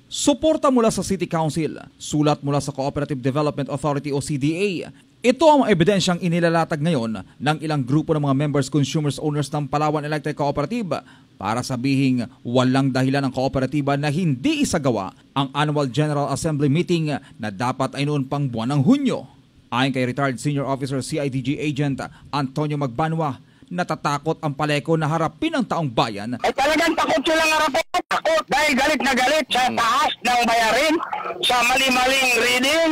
Suporta mula sa City Council, sulat mula sa Cooperative Development Authority o CDA. Ito ang ebidensyang inilalatag ngayon ng ilang grupo ng mga members, consumers, owners ng Palawan Electric Cooperative para sabihing walang dahilan ng kooperatiba na hindi isagawa ang Annual General Assembly Meeting na dapat ay noon pang buwan ng Hunyo. Ayon kay retired Senior Officer CIDG Agent Antonio Magbanwa, natatakot ang Paleco na harapin ang taong bayan. Ay talagang takot silang harapin. Takot dahil galit na galit sa taas ng bayarin, sa mali-maling reading.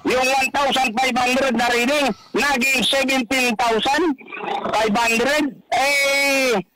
Yung 1,500 na reading, naging 17,500.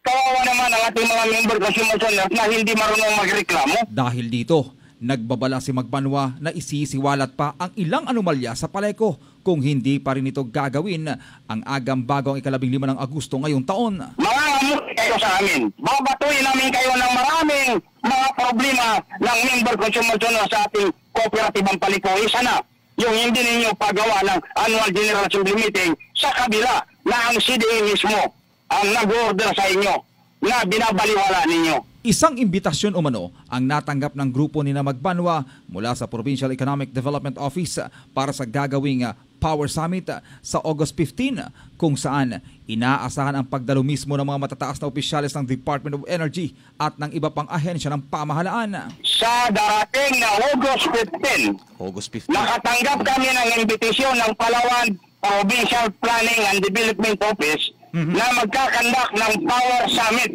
Kawawa naman ang ating mga member consumers na hindi marunong magreklamo. Dahil dito, nagbabala si Magbanwa na isisiwalat pa ang ilang anomalya sa Paleco kung hindi pa rin ito gagawin ang agam bago ang 15 ng Agosto ngayong taon. Mangangamot kayo sa amin. Babatuin namin kayo ng maraming mga problema ng member consumers sa ating kooperatibang Paleco. Isa na yung hindi ninyo pagawa ng Annual General Assembly Meeting sa kabila na ang CDA mismo ang nag-order sa inyo na binabaliwala ninyo. Isang imbitasyon umano ang natanggap ng grupo ni Magbanwa mula sa Provincial Economic Development Office para sa gagawing Power Summit sa August 15 kung saan inaasahan ang pagdalo mismo ng mga matataas na opisyales ng Department of Energy at ng iba pang ahensya ng pamahalaan. Sa darating na August 15, nakatanggap kami ng imbitasyon ng Palawan Provincial Planning and Development Office na magkakandak ng Power Summit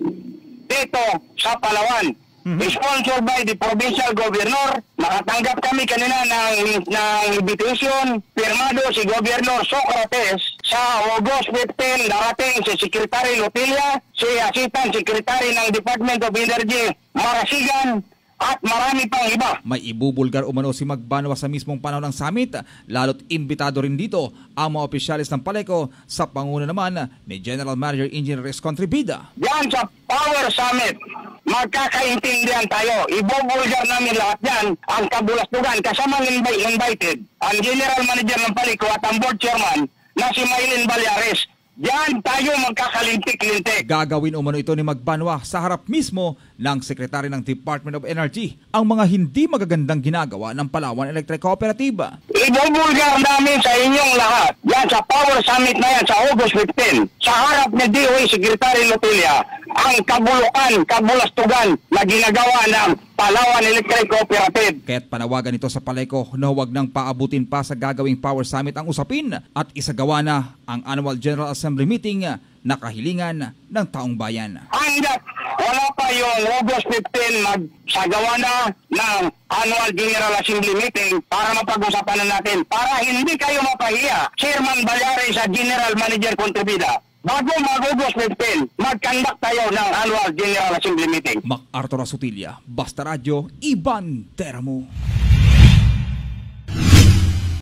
dito sa Palawan. Sponsored by the Provincial Governor. Nakatanggap kami kanina ng invitation. Pirmado si Governor Socrates. Sa August 15, darating si Secretary Lotilia, si Assistant Secretary ng Department of Energy, Marasigan, at marami pang iba. May ibubulgar umano si Magbanwa sa mismong panahon ng summit, lalo't imbitado rin dito ang mga opisyalis ng Paleco sa panguna naman ni General Manager Engineer Rex Contribida. Diyan sa Power Summit, magkakaintindihan tayo. Ibubulgar namin lahat yan, ang kabulastugan, kasama invited, ang General Manager ng Paleco at ang Board Chairman na si Maylin Balyares. Diyan tayo magkakalintik-lintik. Gagawin umano ito ni Magbanwa sa harap mismo ng Secretary ng Department of Energy ang mga hindi magagandang ginagawa ng Palawan Electric Cooperative. Ibubulgar namin sa inyong lahat, yan sa Power Summit na yan sa August 15, sa harap ni DOE Secretary Lotilia, ang kabulastugan na ginagawa ng Palawan Electric Cooperative. Kaya't panawagan ito sa Paleco na huwag nang paabutin pa sa gagawing Power Summit ang usapin at isagawa na ang Annual General Assembly Meeting na kahilingan ng taong bayan. Hanggat wala pa yung August 15, magsagawa na ng Annual General Assembly Meeting para mapag-usapan na natin. Para hindi kayo mapahiya, Chairman Balyares sa General Manager Contribida. Bago mag-August 15, mag-conduct tayo ng Annual General Assembly Meeting. MacArthur Asutilya, Basta Radio, Iban Teramo.